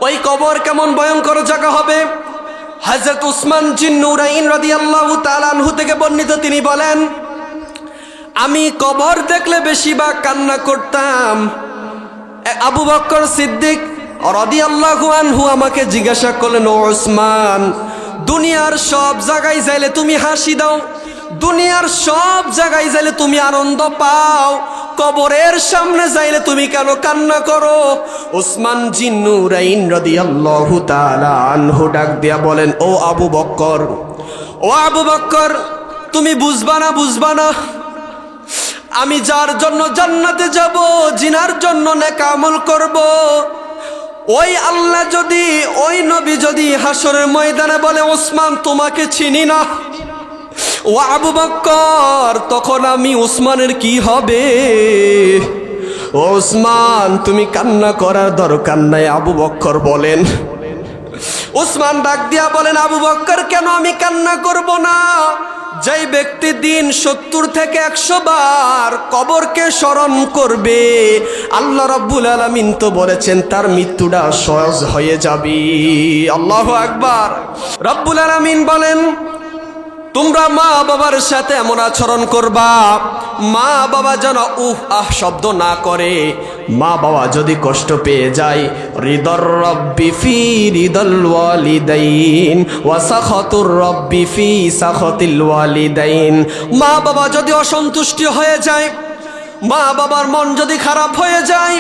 ওই কবর কেমন ভয়ঙ্কর জায়গা হবে। হযরত উসমান জিন্নুরাইন রাদিয়াল্লাহু তাআলা আনহু থেকে বর্ণিত, তিনি বলেন, আমি কবর দেখলে বেশিরভাগ কান্না করতাম। আবু বকর সিদ্দিক রাদিয়াল্লাহু আনহু আমাকে জিজ্ঞাসা করলেন, ও উসমান, দুনিয়ার সব জায়গায় যাইলে তুমি হাসি দাও, দুনিয়ার সব জায়গায় যাইলে তুমি আনন্দ পাও, কবরের সামনে যাইলে তুমি কেন কান্না করো? উসমান জিন্নুরাইন রাদিয়াল্লাহু তাআলা আনহু ডাক দিয়া বলেন, ও আবু বকর, ও আবু বকর, তুমি বুঝবা না, আমি যার জন্য জান্নাতে যাব, জিনার জন্য নেক আমল করব, ওই আল্লাহ যদি, ওই নবী যদি হাসরের ময়দানে বলে, ওসমান তোমাকে চিনি না, ও আবু বকর, তখন আমি উসমানের কি হবে? ও উসমান, তুমি কান্না করার দরকার নাই। আবু বকর বলেন, উসমান ডাক দিয়া বলেন, আবু বকর, কেন আমি কান্না করব না? যেই ব্যক্তি দিন 70 থেকে 100 বার কবরকে স্মরণ করবে, আল্লাহ রাব্বুল আলামিন তো বলেছেন তার মৃত্যুটা সহজ হয়ে যাবে। আল্লাহু আকবার। রাব্বুল আলামিন বলেন, তোমরা মা বাবার সাথে এমন আচরণ করবা, মা বাবা যেন উহ আহ শব্দ না করে। মা বাবা যদি কষ্ট পেয়ে যায়, রিদর রব্বি ফি রিদল ওয়ালিদাইন ওয়া সাখাতুর রব্বি ফি সাখাতিল ওয়ালিদাইন। মা বাবা যদি অসন্তুষ্টি হয়ে যায়, মা বাবার মন যদি খারাপ হয়ে যায়,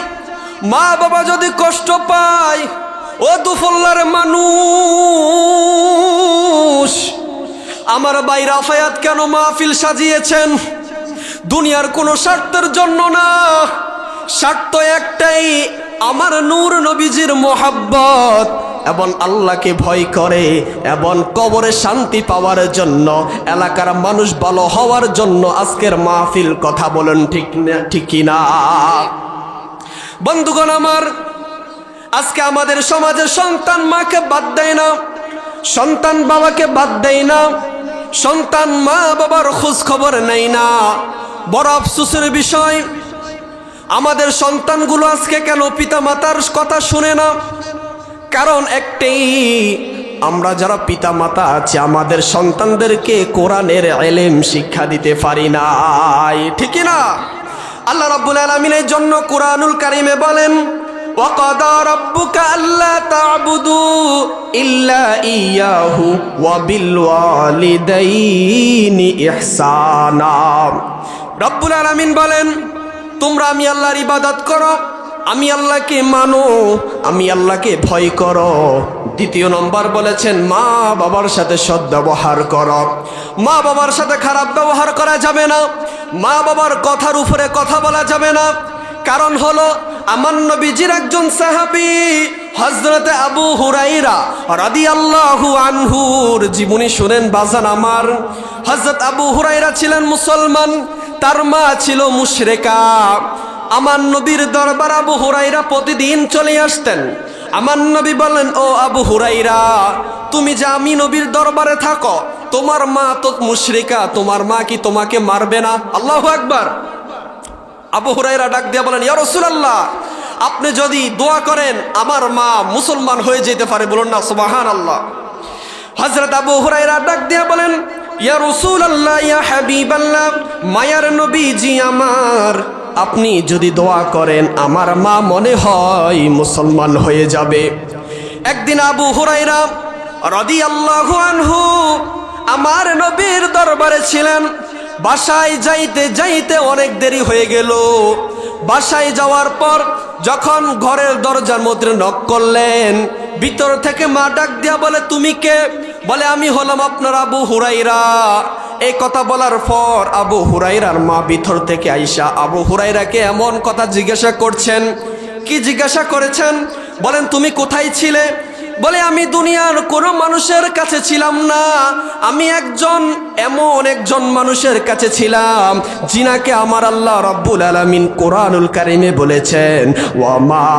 মা বাবা যদি কষ্ট পায়, ও দুফল্লার মানুষ, আমার ভাই রাফায়াত কেন মাহফিল সাজিয়েছেন? দুনিয়ার কোনো স্বার্থের জন্য না, স্বার্থ একটাই, আমার নূর নবীজির মোহাব্বত এবং আল্লাহকে ভয় করে এবং কবরে শান্তি পাওয়ার জন্য, এলাকার মানুষ ভালো হওয়ার জন্য আজকের মাহফিল। কথা বলেন ঠিক না, ঠিক কিনা? বন্ধুগণ আমার, আজকে আমাদের সমাজে সন্তান মাকে বাদ দেয় না, সন্তান বাবাকে বাদ দেয় না, সন্তান মা বাবার খোঁজ খবর নেয় না। বড় আফসোসের বিষয়, আমাদের সন্তানগুলো আজকে কেন পিতা মাতার কথা শুনে না? কারণ একটাই, আমরা যারা পিতা মাতা আছি, আমাদের সন্তানদেরকে কোরআনের ইলম শিক্ষা দিতে পারি নাই, ঠিক না? আল্লাহ রাব্বুল আলামিনের জন্য কোরআনুল কারীমে বলেন, وَقَضَى رَبُّكَ أَلَّا تَعْبُدُوا إِلَّا إِيَّاهُ وَبِالْوَالِدَيْنِ إِحْسَانًا। রব্বুল আলামিন বলেন, তোমরা আমি আল্লাহর ইবাদত করো, আমি আল্লাহকে মানো, আমি আল্লাহকে ভয় করো। দ্বিতীয় নম্বর বলেছেন, মা বাবার সাথে সদ্ব্যবহার করো। মা বাবার সাথে খারাপ ব্যবহার করা যাবে না, মা বাবার কথার উপরে কথা বলা যাবে না। কারণ হলো, আমার নবীজির একজন সাহাবী হযরত আবু হুরায়রা রাদিয়াল্লাহু আনহুর জীবনী শুনেন বাজান আমার। হযরত আবু হুরায়রা ছিলেন মুসলমান, তার মা ছিল মুশরিকা। আমার নবীর দরবার আবু হুরায়রা প্রতিদিন চলে আসতেন। আমার নবী বলেন, ও আবু হুরায়রা, তুমি যে আমি নবীর দরবারে থাকো, তোমার মা তো মুশরিকা, তোমার মা কি তোমাকে মারবে না? আল্লাহু আকবার। আবু হুরায়রা ডাক দিয়া বলেন, ইয়া রাসূলুল্লাহ, আপনি যদি দোয়া করেন আমার মা মুসলমান হয়ে যেতে পারে, বলুন না সুবহানাল্লাহ। হযরত আবু হুরায়রা ডাক দিয়া বলেন, ইয়া রাসূলুল্লাহ, ইয়া হাবিবাল্লাহ, মায়ার নবীজি আমার, আপনি যদি দোয়া করেন আমার মা মনে হয় মুসলমান হয়ে যাবে। একদিন আবু হুরায়রা রাদিয়াল্লাহু আনহু আমার নবীর দরবারে ছিলেন। বাসায় যাইতে যাইতে অনেক দেরি হয়ে গেল। বাসায় যাওয়ার পর যখন ঘরের দরজার মধ্যে নক করলেন, ভিতর থেকে মা ডাক দিয়া বলে, তুমি কে? বলে, আমি হলাম আপনার আবু হুরায়রা। এই কথা বলার পর আবু হুরায়রার মা ভিতর থেকে আইসা আবু হুরায়রাকে এমন কথা জিজ্ঞাসা করছেন। কি জিজ্ঞাসা করেছেন? বলেন, তুমি কোথায় ছিলে? বলে, আমি দুনিয়ার কোনো মানুষের কাছে ছিলাম না, আমি এমন একজন মানুষের কাছে ছিলাম যিনাকে আমার আল্লাহ রাব্বুল আলামিন কোরআনুল কারীমে বলেছেন, ওয়া মা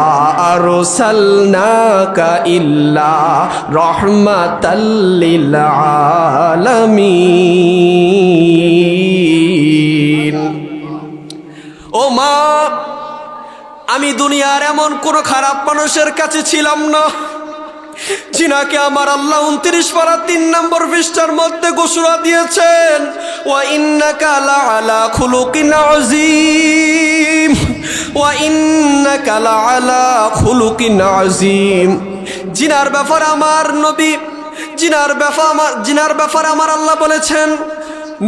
আরসালনাকা ইল্লা রাহমাতাল লিল আলামিন। ও মা, আমি দুনিয়ার এমন কোন খারাপ মানুষের কাছে ছিলাম না যিনাকে আমার আল্লাহ 29 পারা 3 নম্বর পৃষ্ঠার মধ্যে ঘোষণা দিয়েছেন, ওয়া ইন্নাকা লাআলা খুলুকিন আযীম, ওয়া ইন্নাকা লাআলা খুলুকিন আযীম। জিনার ব্যাপারে আমার নবী, জিনার ব্যাপারে আমার আল্লাহ বলেছেন,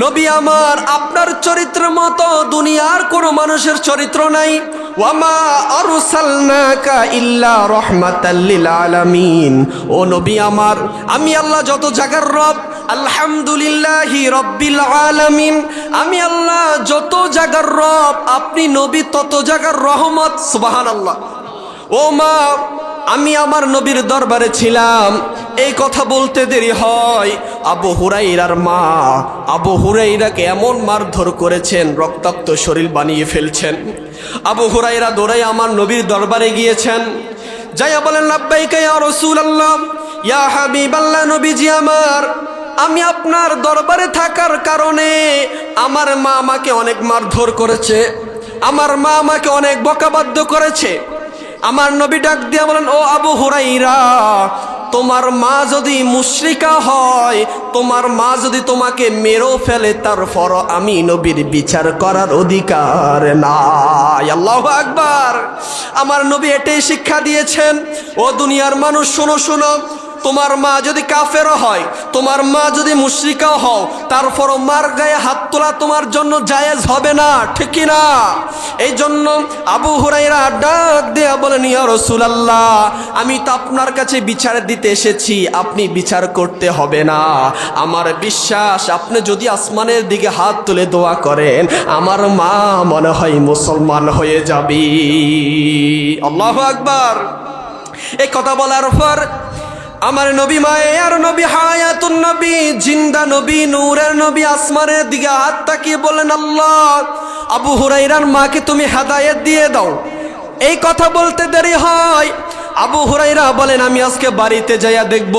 নবী আমার আপনার চরিত্রের মতো দুনিয়ার কোনো মানুষের চরিত্র নাই। ওয়ামা আরসালনাকা ইল্লা রাহমাতাল লিল আলামিন। ও নবী আমার, আমি আল্লাহ যত জায়গার রব, আলহামদুলিল্লাহি রাব্বিল আলামিন, আমি আল্লাহ যত জায়গার রব, আপনি নবী তত জায়গার রহমত। সুবহানাল্লাহ। ও মা, আমি আমার নবীর দরবারে ছিলাম, এই কথা বলতে দেরি হয় আবু হুরাইরার মা আবু হুরাইরাকে এমন মারধর করেছেন, রক্তাক্ত শরীর বানিয়ে ফেলছেন। আবু হুরাইরা দৌড়াই আমার নবীর দরবারে গিয়েছেন, যাইয়া বলেন, লাব্বাইকা ইয়া রাসূলুল্লাহ, ইয়া হাবিবাল্লাহ, নবীজি আমার, আমি আপনার দরবারে থাকার কারণে আমার মা আমাকে অনেক মারধর করেছে, আমার মা আমাকে অনেক বকাবাদ্য করেছে। আমার নবী ডাক দিয়া বলেন, ও আবু হুরাইরা, তোমার মা যদি মুশরিকা হয়, তোমার মা যদি তোমাকে মেরেও ফেলে, তারপর আমি নবীর বিচার করার অধিকার নাই। আল্লাহু আকবার। আমার নবী এটাই শিক্ষা দিয়েছেন, ও দুনিয়ার মানুষ শোনো শোনো, তোমার মা যদি কাফের হয়, তোমার মা যদি মুশরিকা হও, তারপরও মার গায়ে হাত তোলা তোমার জন্য জায়েজ হবে না, ঠিক কি না? এই জন্য আবু হুরাইরা ডাক দেয়া বলেন, ইয়া রাসূলুল্লাহ, আমি তো আপনার কাছে বিচার দিতে এসেছি, আপনি বিচার করতে হবে না। আমার বিশ্বাস, আপনি যদি আসমানের দিকে হাত তুলে দোয়া করেন, আমার মা মনে হয় মুসলমান হয়ে যাবে। আল্লাহু আকবার। এই কথা বলার পর আমার নবী, মায়ের নবী, হায়াতুন নবী, জিন্দা নবী, নূরের নবী আসমানের দিকে হাত তাকিয়ে বলেন, আল্লাহ, আবু হুরাইরার মাকে তুমি হেদায়েত দিয়ে দাও। এই কথা বলতে দেরি হয় আবু হুরাইরা বলেন, আমি আজকে বাড়িতে যাইয়া দেখব,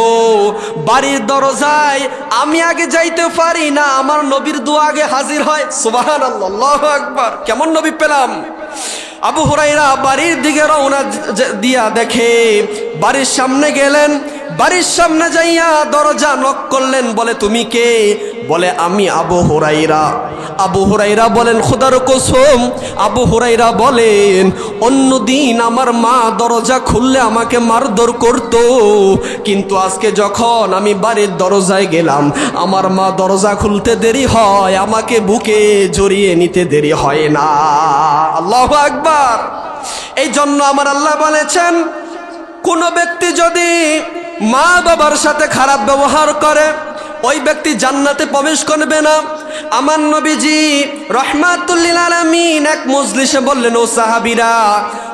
বাড়ির দরজায় আমি আগে যাইতে পারি না, আমার নবীর দোয়া আগে হাজির হয়। সুবহানাল্লাহ, আল্লাহু আকবার। কেমন নবী পেলাম। আবু হুরাইরা বাড়ির দিকে রওনা দিয়া দেখে, বাড়ির সামনে গেলেন, বাড়ির সামনে যাইয়া দরজা নক করলেন, বলে, তুমি কে? বলে, আমি আবু হুরাইরা। আবু হুরাইরা বলেন, খোদার কসম। আবু হুরাইরা বলেন, অন্যদিন আমার মা দরজা খুললে আমাকে মারধর করত, কিন্তু আজকে যখন আমি বাড়ির দরজায় গেলাম, আমার মা দরজা খুলতে দেরি হয়, আমাকে বুকে জড়িয়ে নিতে দেরি হয় না। আল্লাহু আকবার। এই জন্য আমার আল্লাহ বলেছেন, কোন ব্যক্তি যদি মা বাবার সাথে খারাপ ব্যবহার করে, ওই ব্যক্তি জান্নাতে প্রবেশ করবে না। আমার নবীজি রাহমাতুল লিল আলামিন এক মজলিসে বললেন, ও সাহাবীরা,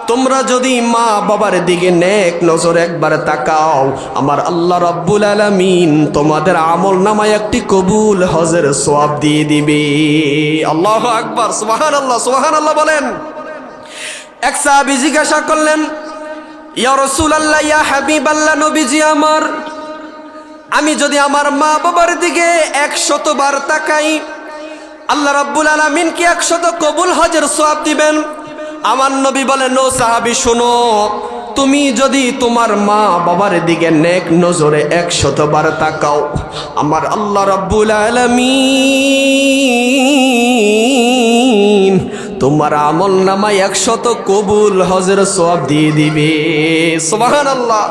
তোমরা যদি মা বাবার দিকে নেক নজর একবার তাকাও, আমার আল্লাহ রাব্বুল আলামিন তোমাদের আমল নামায় একটি কবুল হজের সওয়াব দিয়ে দিবে। আল্লাহু আকবার। সুবহানাল্লাহ, সুবহানাল্লাহ বলেন। এক সাহাবী জিজ্ঞাসা করলেন, ইয়া রাসূলুল্লাহ, ইয়া হাবিবাল্লাহ, নবীজি আমার, আমি যদি আমার মা বাবার দিকে 100 বার তাকাই, আল্লাহ রাব্বুল আলামিন কি 100 কবুল হজের সওয়াব দিবেন? আমার নবী বলেন, ও সাহাবী শোনো, তুমি যদি তোমার মা বাবার দিকে নেক নজরে 100 বার তাকাও, আমার আল্লাহ রাব্বুল আলামিন তোমার আমল নামায় 100 কবুল হজের সওয়াব দিয়ে দিবে। সুবহানাল্লাহ।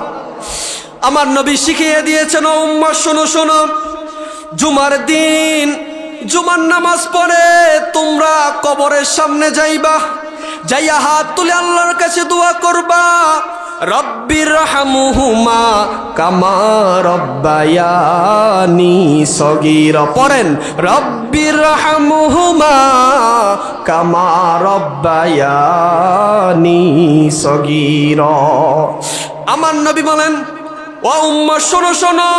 আমার নবী শিখিয়ে দিয়েছেন, ও উম্মাহ শোনো শোনো, জুমার দিন জুমার নামাজ পড়ে তোমরা কবরের সামনে যাইবা, যাইয়া হাত তুলে আল্লাহর কাছে দোয়া করবা, রব্বির রহমহুমা কামা রব্বায়ানি সগীরা। পড়েন, রব্বির রহমহুমা কামা রব্বায়ানি সগীরা। আমার নবী বলেন, ও উম্মাহ শোনো শোনো,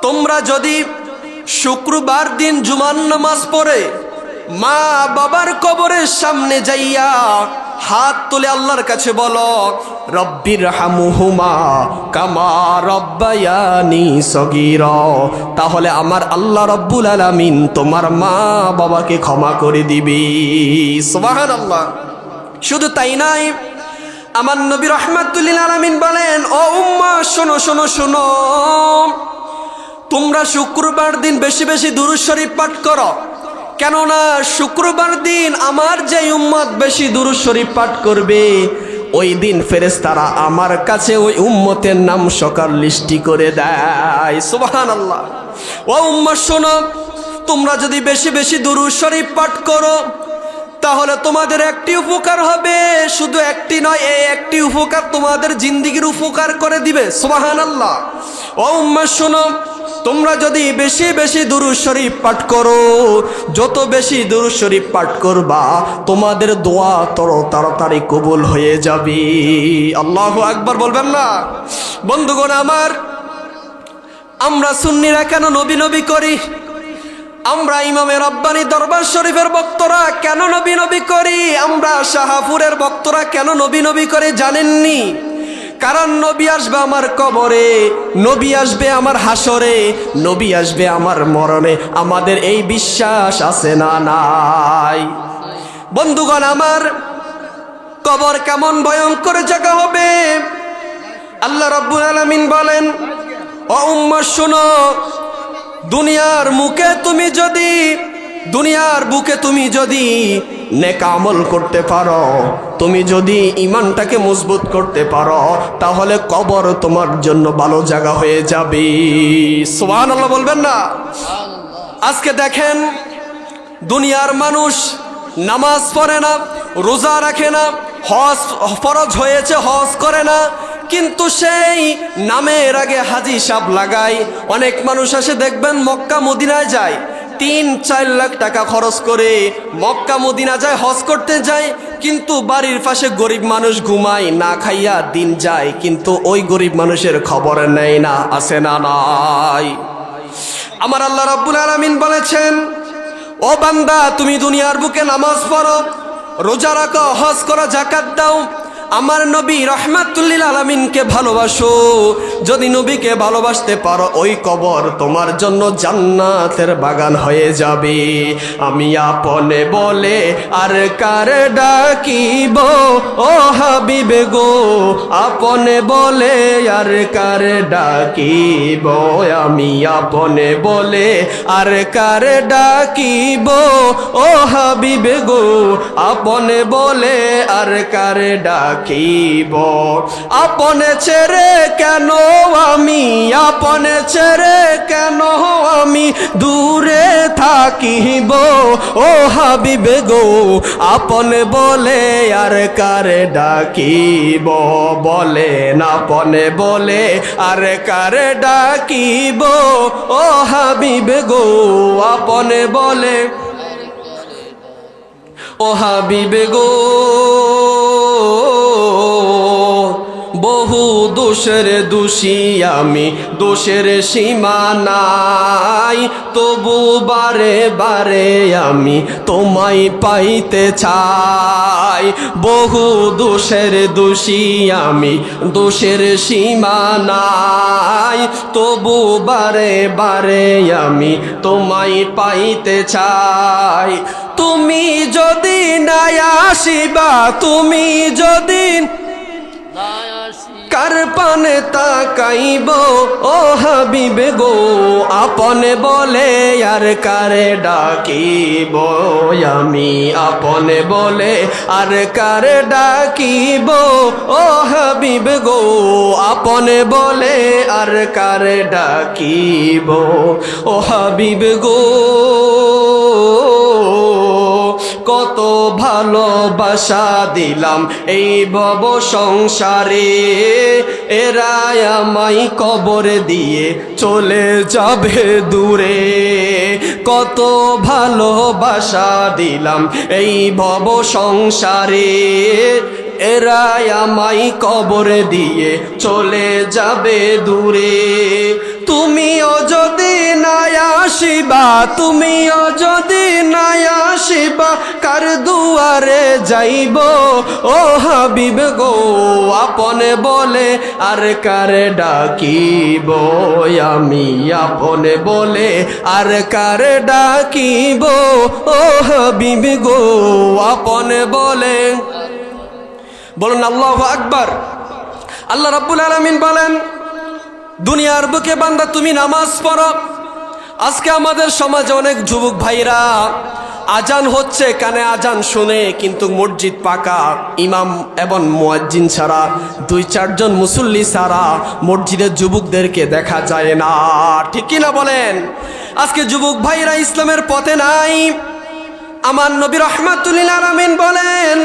তোমরা যদি শুক্রবার দিন জুমার নামাজ পড়ে মা বাবার কবরের সামনে যাইয়া হাত তুলে আল্লাহর কাছে বলো, রব্বির রহমহুমা কামা রব্বায়ানি সগীরা, তাহলে আমার আল্লাহ রাব্বুল আলামিন তোমার মা বাবাকে ক্ষমা করে দিবে। সুবহানাল্লাহ। শুধু তাই নয়, আমার নবী রাহমাতুল লিল আলামিন বলেন, ও উম্মাহ শোনো শোনো শোনো, তোমরা শুক্রবার দিন বেশি বেশি দুরূদ শরীফ পাঠ করো। কেননা শুক্রবার দিন আমার যে উম্মত বেশি দুরূদ শরীফ পাঠ করবে, ওই দিন ফেরেশতারা আমার কাছে ওই উম্মতের নাম সকাল লিস্টি করে দেয়। সুবহানাল্লাহ। ও উম্মাহ শোনো, তোমরা যদি বেশি বেশি দুরূদ শরীফ পাঠ করো তাহলে তোমাদের একটি উপকার হবে, শুধু একটি নয়, এই একটি উপকার তোমাদের জিন্দেগির উপকার করে দিবে। সুবহানাল্লাহ। ও উম্মাহ শোনো, তোমরা যদি বেশি বেশি দুরূদ শরীফ পাঠ করো, যত বেশি দুরূদ শরীফ পাঠ করবা তোমাদের দোয়া তাড়াতাড়ি কবুল হয়ে যাবে। আল্লাহু আকবার বলবেন না? বন্ধুগণ আমার, আমরা সুন্নিরা কেন নবী নবী করি? আমরা ইমামে রব্বানী দরবার শরীফের ভক্তরা কেন নবী নবী করি? আমরা শাহপুরের ভক্তরা কেন নবী নবী করে জানেননি? কারণ নবী আসবে আমার কবরে, নবী আসবে আমার হাসরে, নবী আসবে আমার মরণে। আমাদের এই বিশ্বাস আছে না নাই? বন্ধুগণ আমার, কবর কেমন ভয়ঙ্কর জায়গা হবে। আল্লাহ রাব্বুল আলামিন বলেন, ও উম্মাহ শোনো, দুনিয়ার বুকে তুমি যদি নেক আমল করতে পারো, তুমি যদি ঈমানটাকে মজবুত করতে পারো, তাহলে কবর তোমার জন্য ভালো জায়গা হয়ে যাবে। সুবহানাল্লাহ বলবেন না? আজকে দেখেন, দুনিয়ার মানুষ নামাজ পড়ে না, রোজা রাখে না, হজ ফরজ হয়েছে হজ করে না, কিন্তু সেই নামের আগে হাজি সাহেব লাগায়। অনেক মানুষ আসে দেখবেন মক্কা মদিনায় যায়, ৩-৪ লাখ টাকা খরচ করে মক্কা মদিনা যায়, হজ করতে যায়, কিন্তু বাড়ির পাশে গরিব মানুষ ঘুমায়, না খাইয়া দিন যায়, কিন্তু ওই গরিব মানুষের খবর নেয় না। আছে না নাই? আমার আল্লাহ রাব্বুল আলামিন বলেছেন, ও বান্দা, তুমি দুনিয়ার বুকে নামাজ পড়ো, রোজা রাখো, হজ করো, যাকাত দাও, আমার নবী রাহমাতুল লিল আলামিনকে ভালোবাসো। যদি নবীকে ভালোবাসতে পারো, ওই কবর তোমার জন্য জান্নাতের বাগান হয়ে যাবে। আমি আপনে বলে আর কার ডাকিব, ও হাবিবে গো, আপনে বলে আর কার ডাকিব, আমি আপনে বলে আর কার ডাকিব, ও হাবিবে গো, আপনে বলে আর কার ডাকিব। আপনে ছেড়ে কেন আমি, আপনে ছেড়ে কেন আমি দূরে থাকিব, ও হাবিবে গো, আপনে বলে আর কারে ডাকিব, বলেন আপনে বলে আর কারে ডাকিব, ও হাবিবে গো, আপনে বলে, ও হাবিবে গো। বহু দোষের দোষী আমি, দোষের সীমা নাই, তবু বারে বারে আমি তোমায় পাইতে চাই। বহু দোষের দোষী আমি, দোষের সীমা নাই, তবু বারে বারে আমি তোমায় পাইতে চাই। তুমি যদি না আসিবা, তুমি যদি কার পানে তাকাইব, ও হাবিবে গো, আপনে বলে আর কারে ডাকিব, আমি আপনে বলে আর কারে ডাকিব, ও হাবিবে গো, আপনে বলে আর কারে ডাকিব, ও হাবিবে গো। কত ভালোবাসা দিলাম এই ভব সংসারে, এরা আমায় কবরে দিয়ে চলে যাবে দূরে। কত ভালোবাসা দিলাম এই ভব সংসারে, এরা আমায় কবরে দিয়ে চলে যাবে দূরে। তুমিও যদি না আসিবা, তুমিও যদি না আসিবা, কার দুয়ারে যাইব, ও হাবিব গো, আপনে বলে আর কারে ডাকিব, আমি আপনে বলে আর কারে ডাকিব, ও হাবিব গো, আপনে বলে। বলুন আল্লাহু আকবার। আল্লাহ রাব্বুল আলামিন বলেন, দুনিয়ার বুকে বান্দা তুমি নামাজ পড়ো। আজকে আমাদের সমাজে অনেক যুবক ভাইরা আজান হচ্ছে, কানে আজান শুনে, কিন্তু মসজিদ পাকা, ইমাম এবং মুয়াজ্জিন ছাড়া, 2-4 জন মুসল্লি ছাড়া মসজিদের যুবকদেরকে দেখা যায় না। ঠিক কি না বলেন? আজকে যুবক ভাইরা ইসলামের পথে নাই। আমার নবী রাহমাতুল লিল আলামিন বলেন,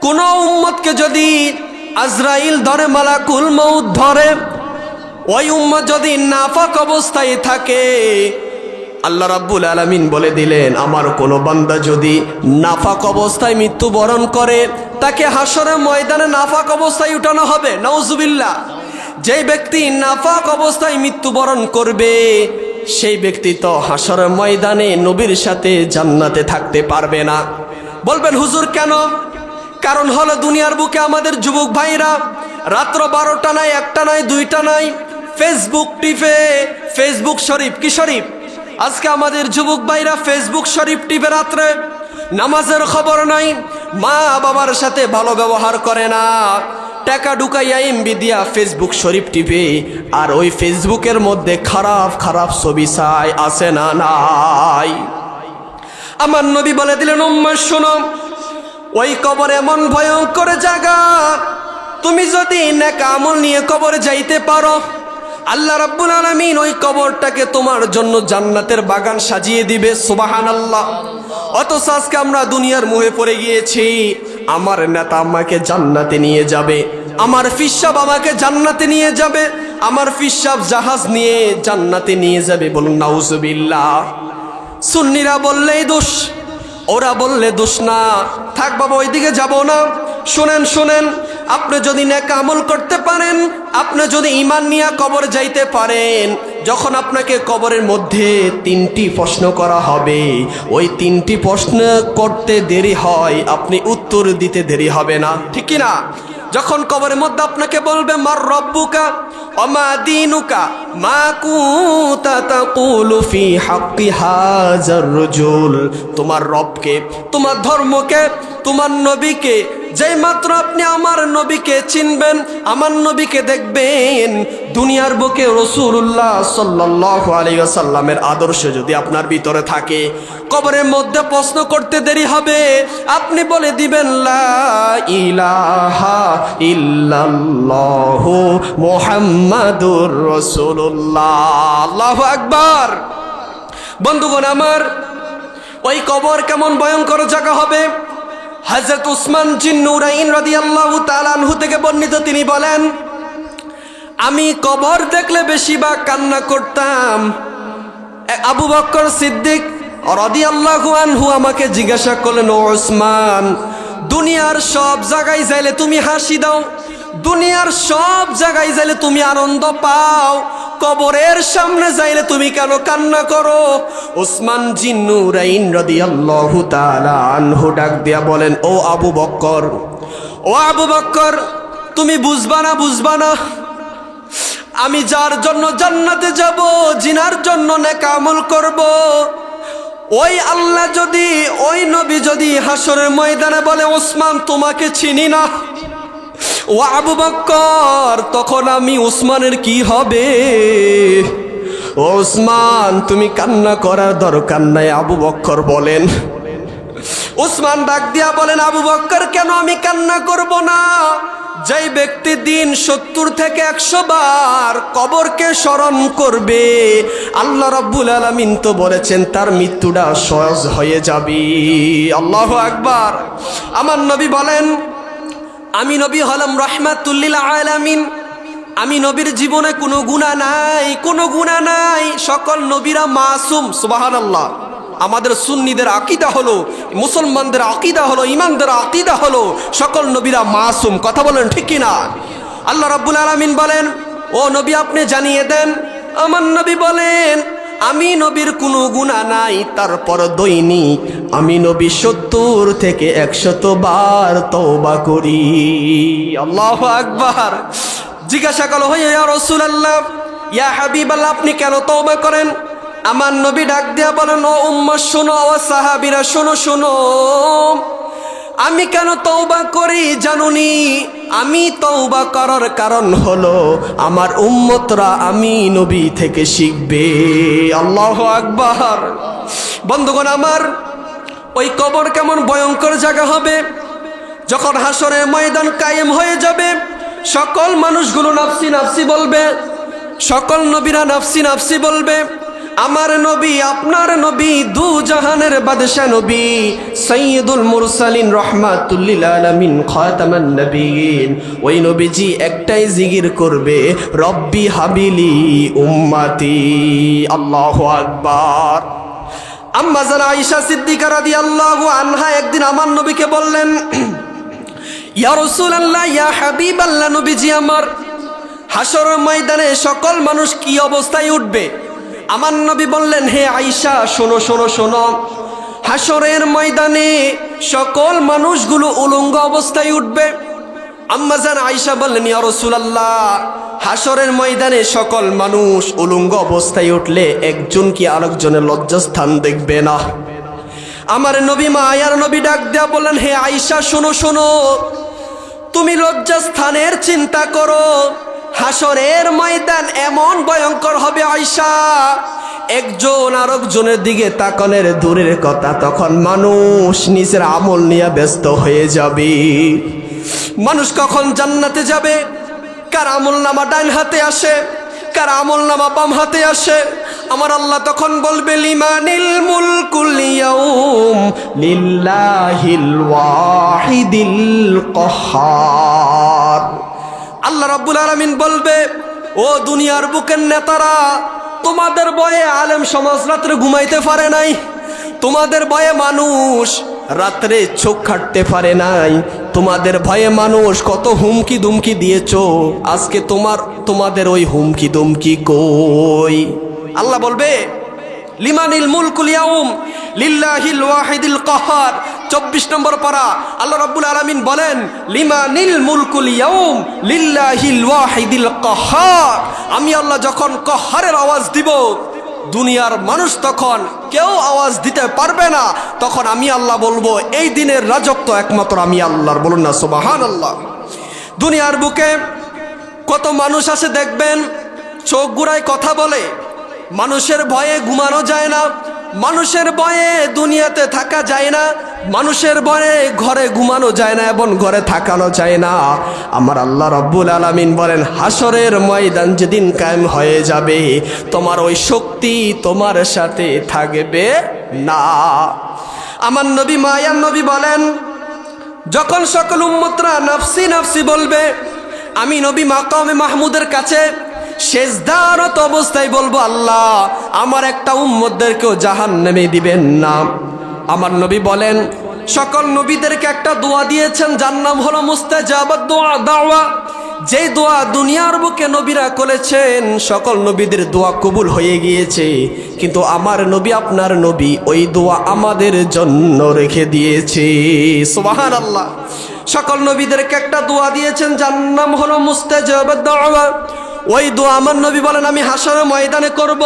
কোন উম্মতকে যদি আজরাইল ধরে, মালাকুল মউত ধরে, ওই উম্মত যদি নাফাক অবস্থায় থাকে, আল্লাহ রাব্বুল আলামিন বলে দিলেন, আমার কোনো বান্দা যদি নাফাক অবস্থায় মৃত্যুবরণ করে, তাকে হাসরের ময়দানে নাফাক অবস্থায় উঠানো হবে। নাউজুবিল্লাহ। যেই ব্যক্তি নাফাক অবস্থায় মৃত্যুবরণ করবে, সেই ব্যক্তি তো হাসরের ময়দানে নবীর সাথে জান্নাতে থাকতে পারবে না। বলবেন হুজুর কেন? কারণ হলো দুনিয়ার বুকে আমাদের যুবক ভাইরা রাত্র 12টা নাই, 1টা নাই, 2টা নাই, ফেসবুক টিপে, ফেসবুক শরীফ, কি শরীফ? আজকে আমাদের যুবক ভাইরা ফেসবুক শরীফ টিপে রাত্রে, নামাজের খবর নাই, মা বাবার সাথে ভালো ব্যবহার করে না, টাকা ঢুকাইয়া এমবি দিয়া ফেসবুক শরীফ টিপে, আর ওই ফেসবুকের মধ্যে খারাপ খারাপ ছবি চাই, আছে না নাই? আমার নবী বলে দিলেন, উম্মাহ শোনো, ওই কবর এমন ভয়ঙ্কর জায়গা, তুমি যদি নেক আমল নিয়ে কবরে যাইতে পারো, আল্লাহ রাব্বুল আলামিন ওই কবরটাকে তোমার জন্য জান্নাতের বাগান সাজিয়ে দিবে। সুবহানাল্লাহ। অথচ আজকে আমরা দুনিয়ার মোহে পড়ে গিয়েছি। আমার নেতা আমাকে জান্নাতে নিয়ে যাবে, আমার ফিসাব আমাকে জান্নাতে নিয়ে যাবে, আমার ফিসাব জাহাজ নিয়ে জান্নাতে নিয়ে যাবে। বলুন নাউজুবিল্লাহ। সুন্নিরা বললেই দোষ, ওরা বললে দোষ না। থাক বাবা, ওইদিকে যাব না। শুনেন শুনেন, আপনি যদি নেক আমল করতে পারেন, আপনি যদি ঈমান নিয়ে কবর যাইতে পারেন, যখন আপনাকে কবরের মধ্যে 3টি প্রশ্ন করা হবে, ওই 3টি প্রশ্ন করতে দেরি হয়, আপনি উত্তর দিতে দেরি হবে না। ঠিক কি না? যখন কবরের মধ্যে আপনাকে বলবে, মার রব্বুকা ওমা দীনুকা মা কুনতা তাকুলু ফি হাক্কি হাযার রাজুল, তোমার রবকে, তোমার ধর্মকে, তোমার নবীকে, যেই মাত্র আপনি আমার নবীকে চিনবেন, আমার নবীকে দেখবেন, দুনিয়ার বুকে রাসূলুল্লাহ সাল্লাল্লাহু আলাইহি ওয়াসাল্লামের আদর্শ যদি আপনার ভিতরে থাকে, কবরের মধ্যে প্রশ্ন করতে দেরি হবে, আপনি বলে দিবেন লা ইলাহা ইল্লাল্লাহু মুহাম্মাদুর রাসূলুল্লাহ। আল্লাহু আকবার। বন্ধুগণ আমার, ওই কবর কেমন ভয়ঙ্কর জায়গা হবে। হযরত উসমান জিন্নুরাইন রাদিয়াল্লাহু তাআলা আনহু থেকে বর্ণিত, তিনি বলেন, আমি কবর দেখলে বেশিরভাগ কান্না করতাম। আবু বকর সিদ্দিক রাদিয়াল্লাহু আনহু আমাকে জিজ্ঞাসা করলেন, ও উসমান, দুনিয়ার সব জায়গায় যাইলে তুমি হাসি দাও, দুনিয়ার সব জায়গায় যাইলে তুমি আনন্দ পাও, কবরের সামনে যাইলে তুমি কেন কান্না করো? উসমান জিন্নুরাইন রাদিয়াল্লাহু তাআলা আনহু ডাক দিয়া বলেন, ও আবু বকর, ও আবু বকর, তুমি বুঝবা না, বুঝবা না, আমি যার জন্য জান্নাতে যাব, জিনার জন্য নেক আমল করব, ওই আল্লাহ যদি, ওই নবী যদি হাসরের ময়দানে বলে, ওসমান তোমাকে চিনি না, ও আবু বকর, তখন আমি উসমানের কি হবে? ওসমান, তুমি কান্না করার দরকার নাই। আবু বকর বলেন, উসমান ডাক দিয়া বলেন, আবু বকর, কেন আমি কান্না করব না? যেই ব্যক্তি দিন 70 থেকে 100 বার কবরকে স্মরণ করবে, আল্লাহ রাব্বুল আলামিন তো বলেছেন তার মৃত্যুটা সহজ হয়ে যাবে। আল্লাহু আকবার। আমার নবী বলেন, আমি নবী হলাম রাহমাতুল লিল আলামিন, আমি নবীর জীবনে কোনো গুনাহ নাই, কোনো গুনাহ নাই, সকল নবীরা মাসুম। সুবহানাল্লাহ। আমাদের সুন্নিদের আকীদা হলো, মুসলমানদের আকীদা হলো, ঈমানদের আকীদা হলো, সকল নবীরা মাসুম। কথা বলেন ঠিক কি না? আল্লাহ রাব্বুল আলামিন বলেন, ও নবী আপনি জানিয়ে দেন। আমার নবী বলেন, আমি নবীর কোনো গুনাহ নাই, তারপর দৈনিক আমি নবী 70 থেকে 100 বার তওবা করি। আল্লাহু আকবার। জিজ্ঞাসা করলো, ইয়া রাসূলুল্লাহ, ইয়া হাবিবাল্লাহ, আপনি কেন তওবা করেন? আমার নবী ডাক দিয়া বলেন, ও উম্মাহ শোনো, ও সাহাবীরা শোনো, শোনো, আমি কেন তওবা করি জানুনি? আমি তওবা করার কারণ হলো আমার উম্মতরা আমি নবী থেকে শিখবে। আল্লাহু আকবার। বন্ধুগণ আমার, ওই কবর কেমন ভয়ঙ্কর জায়গা হবে যখন হাসরের ময়দান কায়েম হয়ে যাবে। সকল মানুষগুলো নাফসি নাফসি বলবে, সকল নবীরা নাফসি নাফসি বলবে। আমার নবী, আপনার নবী, দু জাহানের বাদশা নবী, সাইয়্যিদুল মুরসালিন, রাহমাতুল লিল আলামিন, খাতামান নবিয়্যিন, ওই নবীজি একটাই জিকির করবে, রব্বি হাবিলি উম্মতি। আল্লাহু আকবার। আম্মা জান আয়েশা সিদ্দিকা রাদিয়াল্লাহু আনহা একদিন আমার নবীকে বললেন, ইয়া রাসূলুল্লাহ, ইয়া হাবিবাল্লাহ, নবীজি আমার, হাসরের ময়দানে সকল মানুষ কি অবস্থায় উঠবে? আমার নবী বললেন, হে আয়েশা, শোনো শোনো শোনো, হাসরের ময়দানে সকল মানুষগুলো উলঙ্গ অবস্থায় উঠবে। আম্মা জান আয়েশা বললেন, ইয়া রাসূলুল্লাহ, হাসরের ময়দানে সকল মানুষ উলঙ্গ অবস্থায় উঠলে একজন কি আরেকজনের লজ্জাস্থান দেখবে না? আমার নবী, মায়ার নবী ডাক দেয়া বললেন, হে আয়েশা, শোনো শোনো, তুমি লজ্জাস্থানের চিন্তা করো। হাসরের ময়দান এমন ভয়ঙ্কর হবে আয়েশা, একজন আরেকজনের দিকে তাকানোর দূরের কথা, তখন মানুষ নিজের আমল নিয়ে ব্যস্ত হয়ে যাবে। মানুষ কখন জান্নাতে যাবে? কার আমল নামা ডান হাতে আসে, কার আমল নামা বাম হাতে আসে। আমার আল্লাহ তখন বলবে, লিমানিল মুলকুল ইয়াউম লিল্লাহিল ওয়াহিদিল কাহ্হার। আল্লাহ রাব্বুল আলামিন বলবে, ও দুনিয়ার বুকের নেতারা, তোমাদের ভয়ে আলেম সমাজ রাত্রে ঘুমাইতে পারে নাই, তোমাদের ভয়ে মানুষ রাত্রে চোখ কাটতে পারে নাই, তোমাদের ভয়ে মানুষ কত হুমকি দুমকি দিয়েছো, আজকে তোমাদের ওই হুমকি দুমকি কই? আল্লাহ বলবে, লিমানিল মুলকুল ইয়াউম লিল্লাহিল ওয়াহিদিল কাহ্হার। 24 নম্বর পারা, আল্লাহ রাব্বুল আলামিন বলেন, লিমানিল মুলকুল ইয়াউম লিল্লাহিল ওয়াহিদিল কাহ্হার। আমি আল্লাহ যখন কাহ্হারের আওয়াজ দিব, দুনিয়ার মানুষ তখন কেউ আওয়াজ দিতে পারবে না। তখন আমি আল্লাহ বলবো, এই দিনের রাজত্ব একমাত্র আমি আল্লাহর। বলুন না সুবহানাল্লাহ। দুনিয়ার বুকে কত মানুষ আছে দেখবেন, চোখ ঘুরায় কথা বলে, মানুষের ভয়ে ঘুমানো যায় না, মানুষের ভয়ে দুনিয়াতে থাকা যায় না, মানুষের ভয়ে ঘরে ঘুমানো যায় না এবং ঘরে থাকানো যায় না। আমার আল্লাহ রাব্বুল আলামিন বলেন, হাসরের ময়দান যেদিন কায়েম হয়ে যাবে, তোমার ওই শক্তি তোমার সাথে থাকবে না। আমার নবী, মায়ার নবী বলেন, যখন সকল উম্মতরা নাফসি নাফসি বলবে, আমি নবী মাকামে মাহমুদের কাছে সেজদারত অবস্থায় বলবো, আল্লাহ আমার একটা উম্মতদেরকেও জাহান্নামে দিবেন না। আমার নবী বলেন, সকল নবীদেরকে একটা দোয়া দিয়েছেন, যার নাম হলো মুস্তাজাবাত দাওয়া। যেই দোয়া দুনিয়ার বুকে নবীরা করেছেন, সকল নবীদের দোয়া কবুল হয়ে গিয়েছে, কিন্তু আমার নবী, আপনার নবী, ওই দোয়া আমাদের জন্য রেখে দিয়েছে। সুবহানাল্লাহ। সকল নবীদেরকে একটা দোয়া দিয়েছেন, যার নাম হলো মুস্তাজাবাত দাওয়া। ওই দোয়া আমার নবী বলেন, আমি হাসরের ময়দানে করব।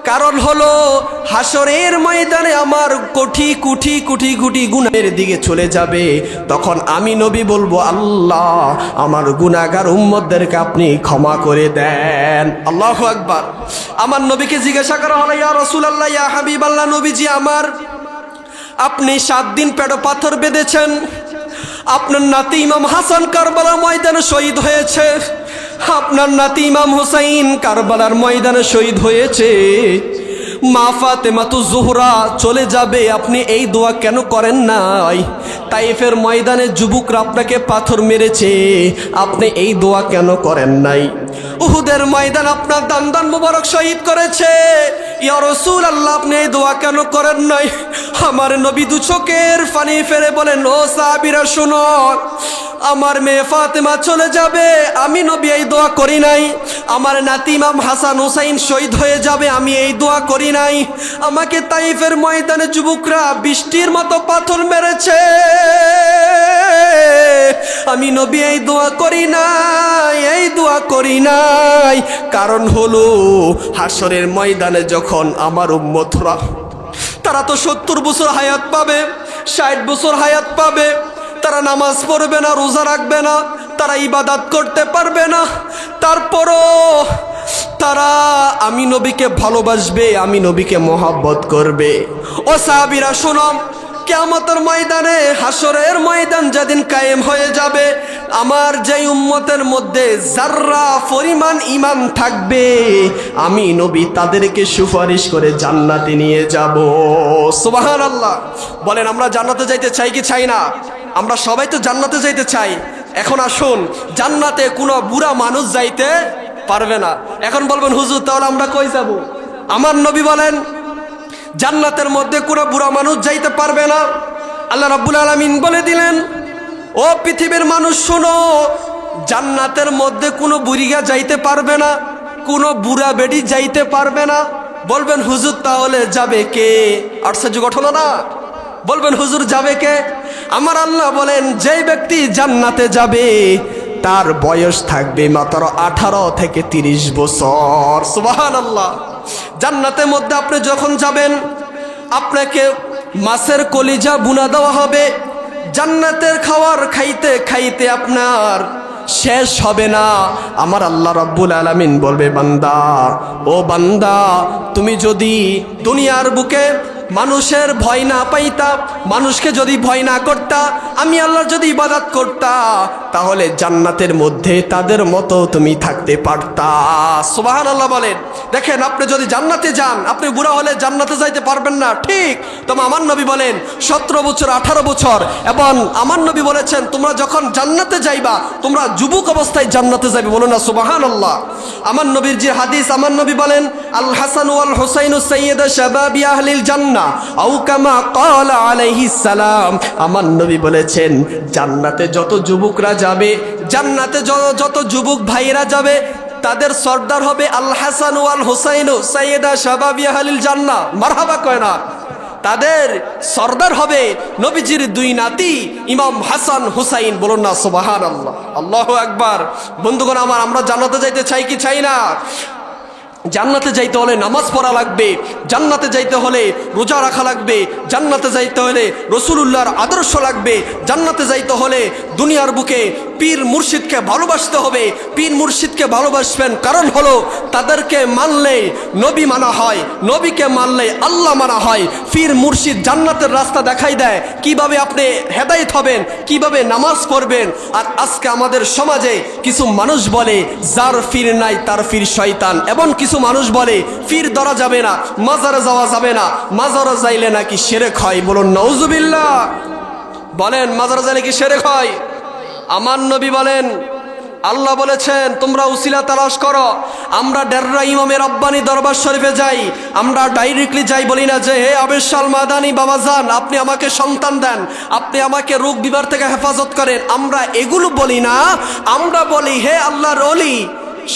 কারণ হলো, হাসরের ময়দানে আমার কোটি কোটি কোটি কোটি গুনাহের দিকে চলে যাবে। তখন আমি নবী বলবো, আল্লাহ আমার গুনাহগার উম্মতদেরকে আপনি ক্ষমা করে দেন। আল্লাহু আকবার। আমার নবীকে জিজ্ঞাসা করা হলো, ইয়া রাসূলুল্লাহ, ইয়া হাবিবাল্লাহ, নবীজি আমার, আপনি 7 দিন পেটে পাথর বেঁধেছেন, আপনার নাতি ইমাম হাসান কারবালার ময়দানে শহীদ হয়েছে, আপনার নাতি ইমাম হুসাইন কারবালার ময়দানে শহীদ হয়েছে, মা ফাতেমাতু জোহরা চলে যাবে, আপনি এই দোয়া কেন করেন নাই? তাইফের ময়দানে যুবকরা আপনাকে পাথর মেরেছে, আপনি এই দোয়া কেন করেন নাই? উহুদের ময়দান আপনার দান মুবারক শহীদ করেছে, ইয়া রাসূলুল্লাহ, আপনি এই দোয়া কেন করেন নাই? আমার নবী দু চোখের পানি ফেলে বলেন, ও সাহাবীরা শোনো, আমার মেয়ে ফাতেমা চলে যাবে, আমি নবী এই দোয়া করি নাই। আমার নাতি ইমাম হাসান হুসাইন শহীদ হয়ে যাবে, আমি এই দোয়া করি নাই। আমাকে তাইফের ময়দানে যুবকরা বৃষ্টির মতো পাথর মেরেছে, আমি নবী এই দোয়া করি নাই, এই দোয়া করি নাই। কারণ হলো, হাসরের ময়দানে যখন আমার উম্মতরা, তারা তো 70 বছর হায়াত পাবে, 60 বছর হায়াত পাবে, তারা নামাজ পড়বে না, রোজা রাখবে না, তারা ইবাদত করতে পারবে না, তারপরও তারা আমি নবীকে ভালোবাসবে, আমি নবীকে মহব্বত করবে। ও সাহাবীরা শোনো, কিয়ামতের ময়দানে, হাসরের ময়দান যেদিন কায়েম হয়ে যাবে, আমার যে উম্মতের মধ্যে যাররা পরিমাণ ঈমান থাকবে, আমি নবী তাদেরকে সুপারিশ করে জান্নাতে নিয়ে যাব। সুবহানাল্লাহ। বলেন আমরা জান্নাতে যাইতে চাই কি চাই না? আমরা সবাই তো জান্নাতে যাইতে চাই। এখন আসুন, জান্নাতে কোনো বুড়া মানুষ যাইতে পারবে না। এখন বলবেন হুজুর তাহলে আমরা কই যাব? আমার নবী বলেন জান্নাতের মধ্যে কোনো বুড়া মানুষ যাইতে পারবে না। আল্লাহ রাব্বুল আলামিন বলে দিলেন, ও পৃথিবীর মানুষ শোনো, জান্নাতের মধ্যে কোনো বুড়িগা যাইতে পারবে না, কোনো বুড়া বেডি যাইতে পারবে না। বলবেন হুজুর তাহলে যাবে কে? আশ্চর্য ঘটনা না? বলবেন হুজুর যাবে কে? আমার আল্লাহ বলেন যেই ব্যক্তি জান্নাতে যাবে তার বয়স থাকবে মাত্র 18 থেকে 30 বছর। সুবহানাল্লাহ। জান্নাতের মধ্যে আপনি যখন যাবেন, আপনাকে মাছের কলিজা বুনা দেওয়া হবে। জান্নাতের খাবার খাইতে খাইতে আপনার শেষ হবে না। আমার আল্লাহ রাব্বুল আলামিন বলবে, বান্দা, ও বান্দা, তুমি যদি দুনিয়ার বুকে মানুষের ভয় না পাইতা, মানুষকে যদি ভয় না করতা, আমি আল্লাহর যদি ইবাদত করতা, তাহলে জান্নাতের মধ্যে তাদের মতো তুমি থাকতে পারতা। সুবহানাল্লাহ বলেন। দেখেন, আপনি যদি জান্নাতে যান, আপনি বুড়া হলে জান্নাতে যাইতে পারবেন না, ঠিক। তবে আমার নবী বলেন 17 বছর 18 বছর, এবং আমার নবী বলেছেন তোমরা যখন জান্নাতে যাইবা তোমরা যুবক অবস্থায় জান্নাতে যাবে। বলো না সুবহানাল্লাহ। আমার নবীর যে হাদিস, আমার নবী বলেন আল হাসান ওয়াল হুসাইনু সাইয়্যিদা শাবাবি আহলিল জান্নাহ আও কামা ক্বালা আলাইহিস সালাম। আমার নবী বলেছেন জান্নাতে যত যুবকরা যাবে, জান্নাতে যত যুবক ভাইরা যাবে, তাদের সর্দার হবে আল হাসান ওয়াল হুসাইন সাইয়্যিদা শাবাবি আহলিল জান্নাহ। মারহাবা কয় না? তাদের সর্দার হবে নবীজির দুই নাতি ইমাম হাসান হুসাইন। বলুন না সুবহানাল্লাহ। আল্লাহু আকবার। বন্ধুগণ আমার, আমরা জান্নাতে যাইতে চাই কি চাই না? জান্নাতে যাইতে হলে নামাজ পড়া লাগবে, জান্নাতে যাইতে হলে রোজা রাখা লাগবে, জান্নাতে যাইতে হলে রাসূলুল্লাহর আদর্শ লাগবে, জান্নাতে যাইতে হলে দুনিয়ার বুকে পীর মুর্শিদকে ভালোবাসতে হবে। পীর মুর্শিদকে ভালোবাসবেন কারণ হলো তাদেরকে মানলে নবী মানা হয়, নবীকে মানলে আল্লাহ মানা হয়। পীর মুর্শিদ জান্নাতের রাস্তা দেখাই দেয়, কিভাবে আপনি হেদায়েত হবেন, কিভাবে নামাজ পড়বেন। আর আজকে আমাদের সমাজে কিছু মানুষ বলে যার পীর নাই তার পীর শয়তান, এবং কিছু মানুষ বলে পীর ধরা যাবে না, মাজারে যাওয়া যাবে না, মাজারে যাইলে নাকি শিরক হয়। বলুন নাউজুবিল্লাহ। বলেন মাজারে যাইলে কি শিরক হয়? আমার নবী বলেন, আল্লাহ বলেছেন তোমরা উসিলা তালাশ করো। আমরা ডেররা ইমামে রব্বানি দরবার শরীফে যাই, আমরা ডাইরেক্টলি যাই, বলি না যে হে আবেশাল মাদানি বাবা যান, আপনি আমাকে সন্তান দেন, আপনি আমাকে রোগ বিমার থেকে হেফাজত করেন। আমরা এগুলো বলি না, আমরা বলি হে আল্লাহর ওলি,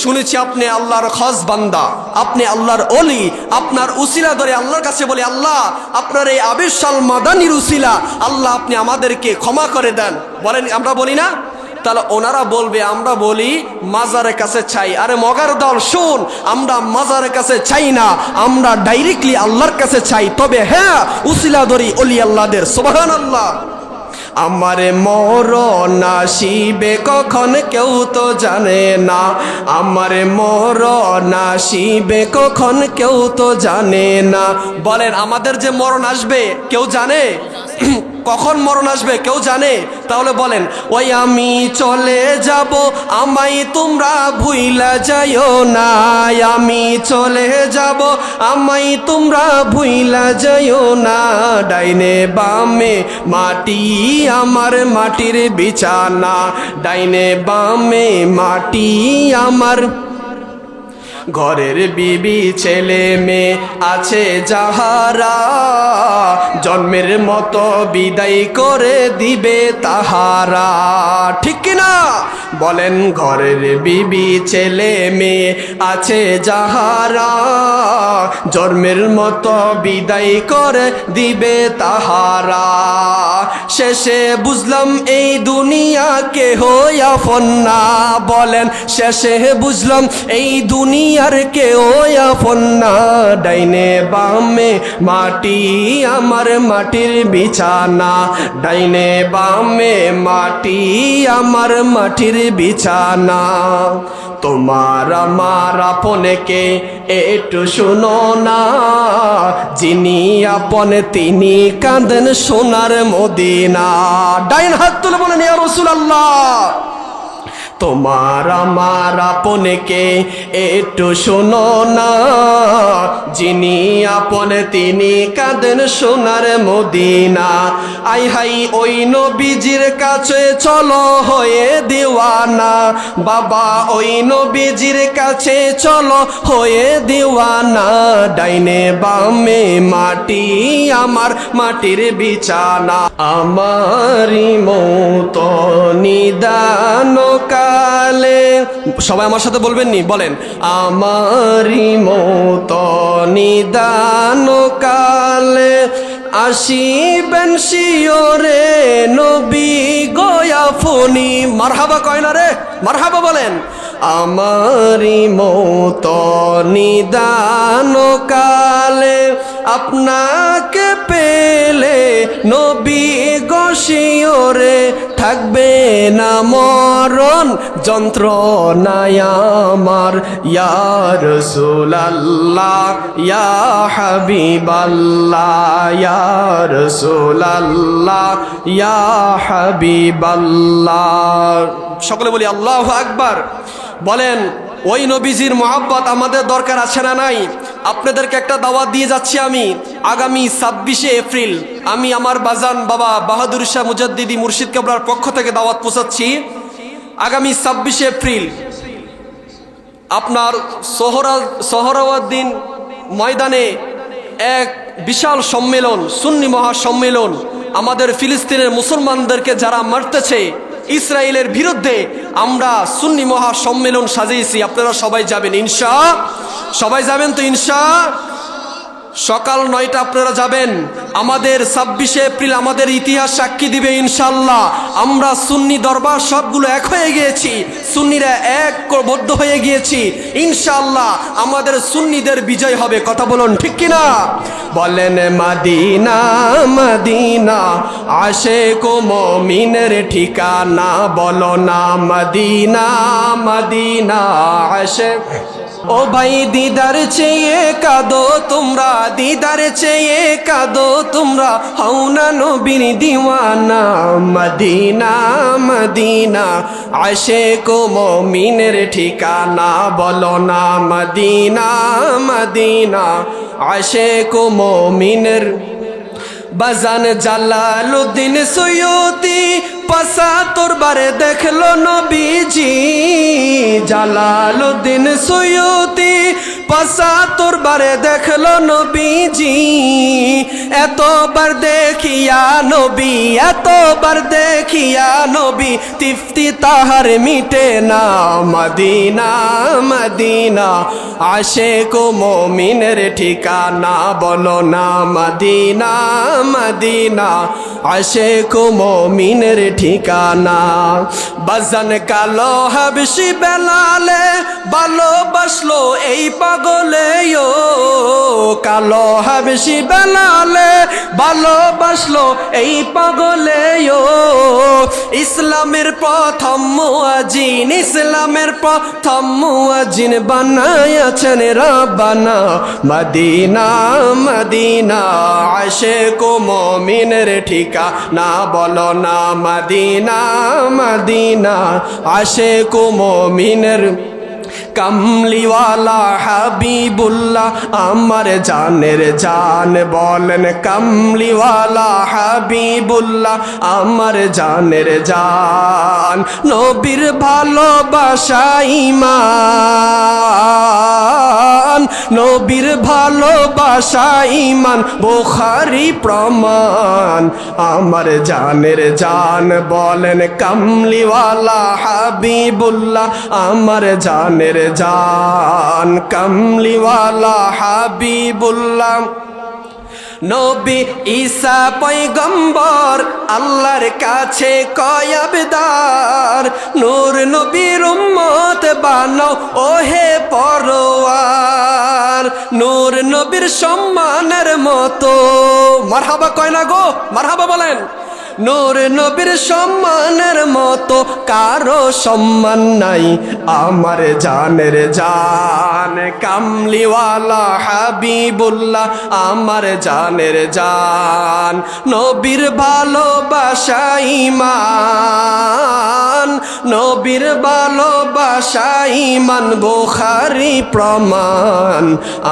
শুনেছি আপনি আল্লাহর খাস বান্দা, আপনি আল্লাহর ওলি, আপনার উসিলা ধরে আল্লাহর কাছে বলি আল্লাহ আপনার এই আবেশাল মাদানির উসিলা, আল্লাহ আপনি আমাদেরকে ক্ষমা করে দেন। বলেন আমরা বলি না? তাহলে ওনারা বলবে আমরা বলি মাজারের কাছে চাই। আরে মগার দল শোন, আমরা মাজারের কাছে চাই না, আমরা ডাইরেক্টলি আল্লাহর কাছে চাই। তবে হ্যাঁ, উসিলা ধরি ওলি আল্লাহদের। সুবহানাল্লাহ। আমারে মরণ আসিবে কখন কেউ তো জানে না, আমারে মরণ আসিবে কখন কেউ তো জানে না। বলেন আমাদের যে মরণ আসবে কেউ জানে? কখন মরণ আসবে কেউ জানে? তাহলে বলেন ওই আমি চলে যাব, আমায় তোমরা ভুইলা যাইও না, আমি চলে যাব, আমায় তোমরা ভুইলা যাইও না। ডাইনে বামে মাটি আমার মাটির বিছানা, ডাইনে বামে মাটি আমার ঘরের বিবি ছেলে মেয়ে আছে যাহারা, জন্মের মতো বিদায় করে দিবে তাহারা। ঠিক কিনা? বলেন ঘরের বিবি ছেলে মেয়ে আছে যাহারা, জন্মের মতো বিদায় করে দিবে তাহারা। শেষে বুঝলাম এই দুনিয়া কেহ আপন না, বলেন শেষে বুঝলাম এই দুনিয়ার কেউ আপন না। ডাইনে বামে মাটি আমার মাটির বিছানা, ডাইনে বামে মাটি আমার মাটির বিছানা। তোমার আমার আপনকে একটু শুনো না, যিনি আপন তিনি কাঁদেন সোনার মদিনা। ডাইন হাত তুলে বলেন ইয়া রাসূলুল্লাহ। তোমার আমার আপনকে একটু শোনো না, যিনি আপন তিনি কাঁদেন সোনার মদিনা। আই হাই ওই নবীজির কাছে চলো হয়ে দিওয়ানা, বাবা ওই নবীজির কাছে চলো হয়ে দিওয়ানা। ডাইনে বামে মাটি আমার মাটির বিছানা, আমারি মত নিদান কালে। সবাই আমার সাথে বলবেন নি, বলেন আমারি মত নিদান কালে আসিবেন শিওরে নবী গয়াফনি। মারহাবা কয় না রে, মারহাবা বলেন। আমারি মত নিদান কালে আপনাকে পেলে নবী গশিওরে থাকবে না মরণ যন্ত্রণায় আমার। ইয়া রাসূলুল্লাহ ইয়া হাবিবাল্লাহ, ইয়া রাসূলুল্লাহ ইয়া হাবিবাল্লাহ। সকলে বলি আল্লাহু আকবার। বলেন ওই নবীজির মহব্বত আমাদের দরকার আছে না নাই? আপনাদেরকে একটা দাওয়াত দিয়ে যাচ্ছি আমি। আগামী 26শে এপ্রিল আমি আমার বাজান বাবা বাহাদুর শাহ মুজাদ্দিদি মুর্শিদ কেবলার পক্ষ থেকে দাওয়াত পৌঁছাচ্ছি। আগামী 26শে এপ্রিল আপনার সোহরাওয়ার্দীন ময়দানে এক বিশাল সম্মেলন, সুন্নি মহাসম্মেলন। আমাদের ফিলিস্তিনের মুসলমানদেরকে যারা মারতেছে ইসরায়েলের বিরুদ্ধে, আমরা সুন্নি মহাসম্মেলন সাজিয়েছি। আপনারা সবাই যাবেন ইনশাআল্লাহ, সবাই যাবেন তো ইনশাআল্লাহ। সকাল 9টা আপনারা যাবেন। আমাদের 26শে এপ্রিল আমাদের ইতিহাস সাক্ষী দিবে ইনশাআল্লাহ। আমরা সুন্নি দরবার সবগুলো এক হয়ে গিয়েছি, সুন্নিরা একবদ্ধ হয়ে গিয়েছি ইনশাআল্লাহ। আমাদের সুন্নিদের বিজয় হবে, কথা বলুন ঠিক কিনা? বলেন মদিনা মদিনা আশিক মুমিনের ঠিকানা, বলো না মদিনা মদিনা আশিক। ও ভাই দিদার চেয়ে কাঁদো তোমরা, দিদার চেয়ে কাঁদো তোমরা, হও না নবীর দিওয়ানা। মদিনা মদিনা আশিক মুমিনের ঠিকানা, বলো না মদিনা মদিনা আশিক মুমিনের। বাজান জালালউদ্দিন সৈয়দী ৭৫ বারে দেখলো নবীজি, জালালউদ্দিন সৈয়দী ৭৫ বারে দেখলো নবীজি। এতবার দেখিয়া নবী, এতবার দেখিয়া নবী, তৃপ্তি তাহার মিটে না। মদিনা মদিনা আশিক মুমিনের ঠিকানা, বলো না মদিনা মদিনা আশিক মুমিনের ঠিকানা। বাজান কালো হাবশি বেলালে ভালোবাসলো এই পাগলে, ও কালো হাবশি বেলালে ভালোবাসলো এই পাগলে। ও ইসলামের প্রথম মুয়াজ্জিন, ইসলামের প্রথম মুয়াজ্জিন বানায়াছেন রাব্বানা। মদিনা মদিনা আশিক মুমিনের ঠিকানা, বলো না মদিনা মদিনা আশিক মুমিনের। কামলিওয়ালা হাবিবুল্লাহ আমার জানের জান, বলেন কামলিওয়ালা হাবিবুল্লাহ আমার জানের জান। নবীর ভালোবাসা ঈমান, নবীর ভালোবাসা ঈমান বুখারী প্রমাণ আমার জানের জান বলেন কামলিওয়ালা হাবিবুল্লাহ আমার জানের জান কামলিওয়ালা হাবিবুল্লাহ নবী ঈসা পয়গম্বর আল্লাহর কাছে কয় আবেদন নূর নবীর উম্মত বানাও ওহে পরওয়ার নূর নবীর সম্মানের মতো মারহাবা কয় না গো মারহাবা বলেন নূর নবীর সম্মানের মতো কারো সম্মান নাই আমার জানের জান কামলিওয়ালা হাবিবুল্লাহ আমার জানের জান নবীর ভালোবাসা ঈমান নবীর ভালোবাসা ঈমান বুখারী প্রমাণ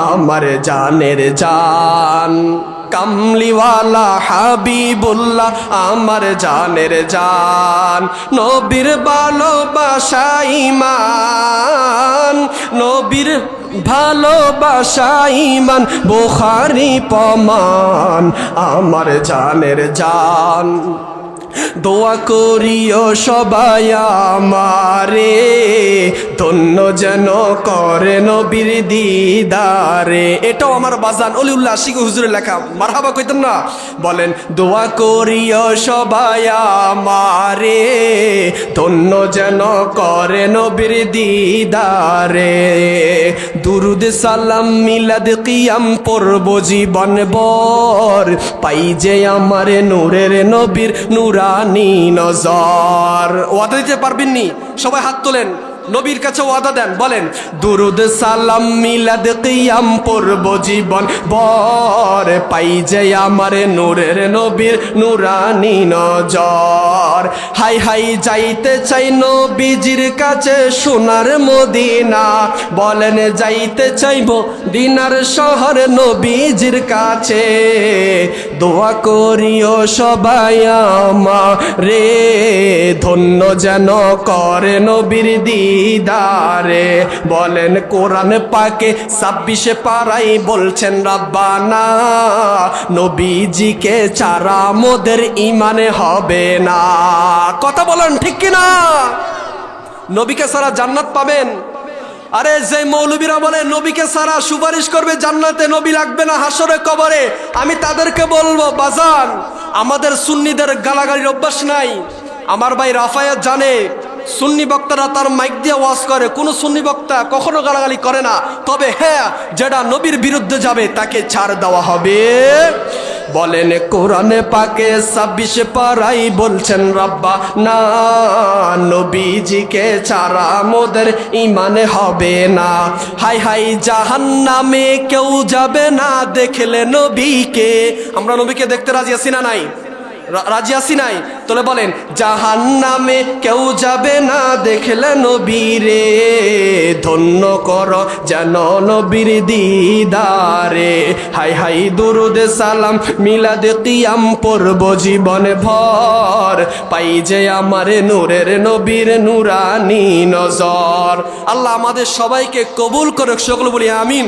আমার জানের জান কামলিওয়ালা হাবিবুল্লাহ আমার জানের জান নবীর ভালোবাসা ঈমান নবীর ভালোবাসা ঈমান বুখারী প্রমাণ আমার জানের জান দোয়া করিও সবাই আমারে ধন্য যেন করে নবীর দিদারে এটাও আমার বাজান অলিউল্লাহ আশিক হুজুরের লেখা মারহাবা কইতেন না বলেন দোয়া করিও সবাই আমারে ধন্য যেন করে নবীর দিদারে দুরুদ সালাম মিলাদ কিয়াম পড়ব জীবন ভর পাই যে আমার নূরের নবীর নুরানি নজর ওয়াদা দিতে পারবেননি সবাই হাত তোলেন নবীর কাছে ওয়াদা দেন বলেন দুরুদ সালাম মিলাদ কিয়াম পড়ব জীবন ভর পাই যে আমার নূরের নবীর নুরানি নজর হাই হাই যাইতে চাই নবীজির কাছে সোনার মদিনা বলেন যাইতে চাইব দিনার শহর নবীজির কাছে দোয়া করিও সবাই আমারে ধন্য যেন করে নবীর দিদারে বলেন কোরআন পাকে 26 পারাই বলছেন রাব্বানা নবীজিকে ছাড়া মোদের ঈমানে হবে না কথা বলেন ঠিক কিনা নবীকে ছাড়া জান্নাত পাবেন আরে যে মৌলবীরা বলে নবীকে ছাড়া সুপারিশ করবে জান্নাতে নবী লাগবে না হাসরে কবরে আমি তাদেরকে বলবো বাজান আমাদের সুন্নিদের গালাগালির অভ্যাস নাই আমার ভাই রাফায়েত জানে সুন্নি বক্তারা তার মাইক দিয়ে ওয়াজ করে কোন সুন্নি বক্তা কখনো গালাগালি করে না তবে হ্যাঁ যেটা নবীর বিরুদ্ধে যাবে তাকে ছাড় দেওয়া হবে বলেন কোরআনে পাকে 26 পারাই বলছেন রাব্বা না নবীজিকে ছাড়া মোদের ঈমানে হবে না হাই হাই জাহান্নামে কেউ যাবে না দেখলে নবীকে আমরা নবীকে দেখতে রাজি আছি না নাই রাজি আছি নাই তোলে বলেন জাহান্নামে কেউ যাবে না দেখলে নবীরে ধন্য কর যেন নবীর দিদারে হাই হাই দুরুদ সালাম মিলাদ কিয়াম পড়ব জীবন ভর পাই যে আমার নূরের নবীর নুরানি নজর আল্লাহ আমাদের সবাইকে কবুল করে সকল বলি আমিন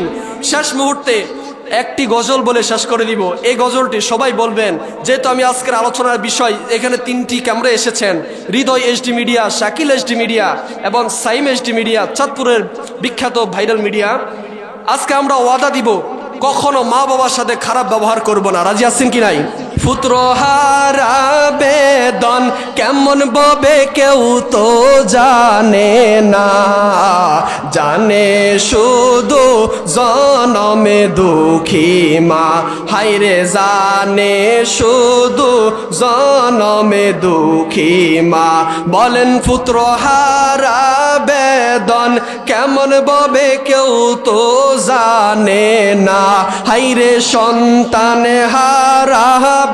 শেষ মুহূর্তে একটি গজল বলে শেষ করে দিব এই গজলটি সবাই বলবেন যেহেতু আমি আজকের আলোচনার বিষয় এখানে 3টি ক্যামেরা এসেছেন Hriday HD media Shakil HD media এবং সাইম এইচডি মিডিয়া চাঁদপুরের বিখ্যাত ভাইরাল মিডিয়া আজকে আমরা ওয়াদা দিব কখনো মা বাবার সাথে খারাপ ব্যবহার করব না রাজি আছেন কি নাই পুত্র হারা বেদন কেমন ববে কেউ তো জানে না জানে শুধু জনমে দুঃখী মা হায়রে জানে শুধু জনমে দুঃখী মা বলেন পুত্র হারা বেদন কেমন ববে কেউ তো জানে না হায়রে সন্তান হারা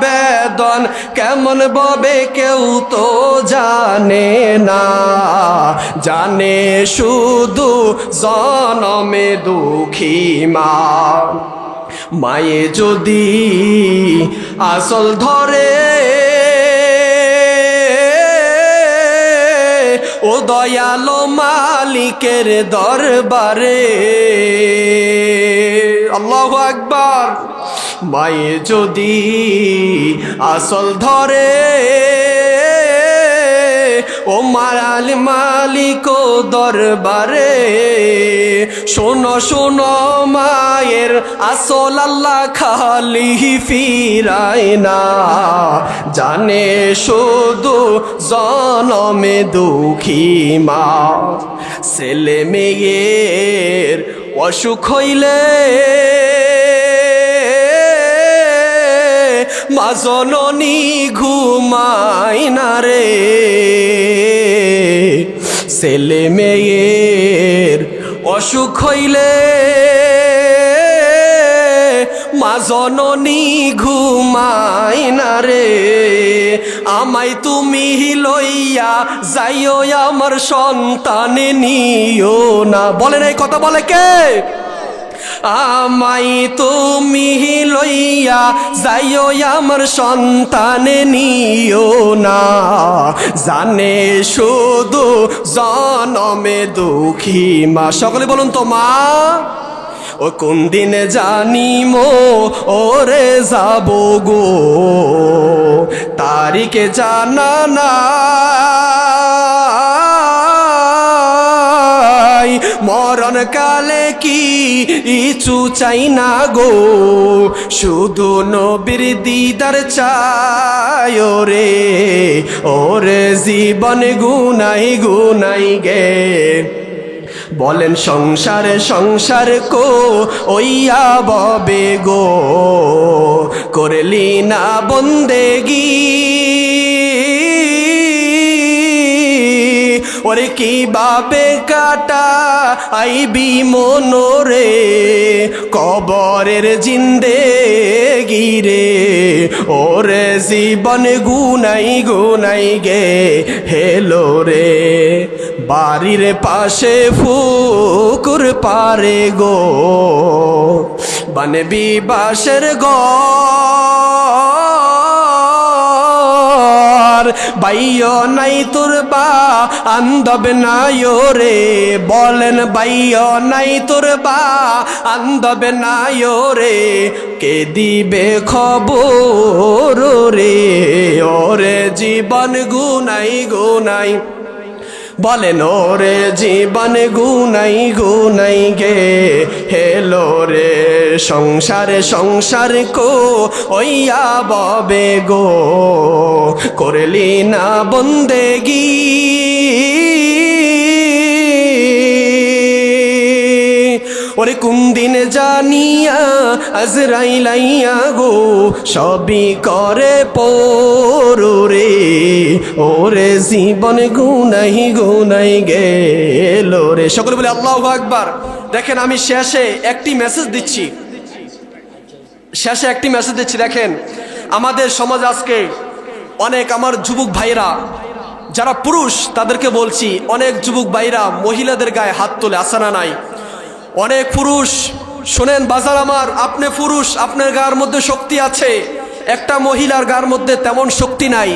বেদন কেমন ববে কেউ তো জানে না জানে শুধু জনমে দুঃখী মা মায়ে যদি আসল ধরে ও দয়ালো মালিকের দরবারে আল্লাহু আকবার। মায়ে যদি আসল ধরে ও মায়াল মালিক দরবারে, শোনো শোনো মায়ের আসল আল্লাহ খালি ফিরায় না, জানে শুধু জনমে দুঃখী মা। ছেলে মেয়ের অসুখ হইলে মা জননী ঘুমায় না রে, ছেলে মেয়ের অসুখ হইলে মা জননী ঘুমায় না রে। আমায় তুমি লইয়া যাইও আমার সন্তানে নিও না। বলেন এই কথা বলে কে? আমায় তুমি লইয়া যাইও আমার সন্তানে নিও না, জানে শুধু জনমে দুঃখী মা। সকলে বলুন তো মা। ও কোন দিনে জানিমো ওরে যাব গো, তারিখে জানা নাই, মরণ কালে কি ইচু চাই না গো, শুধু নবীর দিদার চাই রে। ওরে জীবন গুনাই গুনাই গে, বলেন সংসারে সংসার কো ওইয়া ববে গো, করলি না বন্দেগি ওরে কিভাবে কাটা আইবি মনোরে, কবরের জিন্দেগি রে। ওরে জীবন গুনাই গুনাই গে হেলো রে, বাড়ির পাশে পুকুর পারে গো, বানবি বাসের ঘর, বাইও নাই তোর বা আন্দব নাই রে। বলেন বাইও নাই তোর বা আন্দব নাই রে, কে দিবে খবর রে। ওরে জীবন গুনাই গুনাই, বলেন ওরে জীবন গুনাই গুনাই গে হেলো রে, সংসারে সংসার কো ওইয়া ববে গো, করলি না বন্দেগি ওরে কোন দিন জানিয়া আজরাইল আইয়া গো, সবই করে পরে। ওরে জীবন গুনাই গুনাই গেল রে। সকলে বলে আল্লাহু আকবার। দেখেন আমি শেষে একটি মেসেজ দিচ্ছি, দেখেন আমাদের সমাজ আজকে অনেক আমার যুবক ভাইরা যারা পুরুষ তাদেরকে বলছি, অনেক যুবক ভাইরা মহিলাদের গায়ে হাত তোলে, আসে না নাই? অনেক পুরুষ শোনেন বাজার আমার, আপনি পুরুষ, আপনার গায়ের মধ্যে শক্তি আছে, একটা মহিলার গায়ের মধ্যে তেমন শক্তি নাই।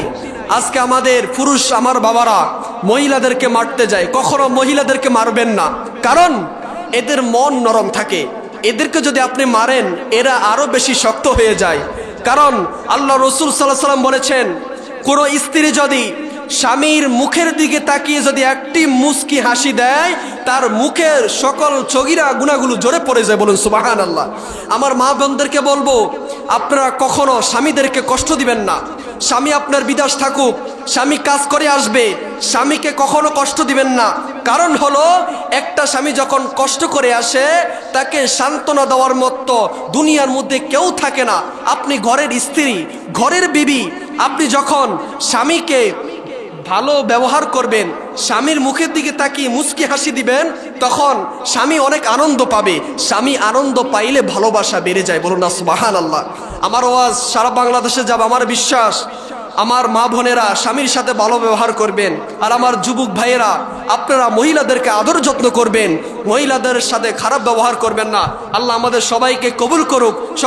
আজকে আমাদের পুরুষ আমার বাবারা মহিলাদেরকে মারতে যায়, কখনো মহিলাদেরকে মারবেন না, কারণ এদের মন নরম থাকে। এদেরকে যদি আপনি মারেন এরা আরো বেশি শক্ত হয়ে যায়। কারণ আল্লাহ রসুল সাল্লাল্লাহু আলাইহি ওয়াসাল্লাম বলেছেন, কোনো স্ত্রী যদি স্বামীর মুখের দিকে তাকিয়ে যদি একটি মুস্কি হাসি দেয়, তার মুখের সকল চগিরা গুনাহগুলো জোরে পড়ে যায়। বলুন সুবহানাল্লাহ। আমার মা বোনদেরকে বলবো, আপনারা কখনো স্বামীদেরকে কষ্ট দিবেন না। স্বামী আপনার বিদেশ থাকুক, স্বামী কাজ করে আসবে, স্বামীকে কখনো কষ্ট দিবেন না। কারণ হলো একটা স্বামী যখন কষ্ট করে আসে তাকে সান্ত্বনা দেওয়ার মতো দুনিয়ার মধ্যে কেউ থাকে না। আপনি ঘরের স্ত্রী, ঘরের বিবি, আপনি যখন স্বামীকে ভালো ব্যবহার করবেন, স্বামীর মুখের দিকে তাকিয়ে মুচকি হাসি দিবেন, তখন স্বামী অনেক আনন্দ পাবে। স্বামী আনন্দ পাইলে ভালোবাসা বেড়ে যায়। বলুন না সুবহানাল্লাহ। আমার আওয়াজ সারা বাংলাদেশে যাবে, আমার বিশ্বাস। আমার মা বোনেরা স্বামীর সাথে ভালো ব্যবহার করবেন, আর আমার যুবক ভাইয়েরা আপনারা মহিলাদেরকে আদর যত্ন করবেন, মহিলাদের সাথে খারাপ ব্যবহার করবেন না। আল্লাহ আমাদের সবাইকে কবুল করুক।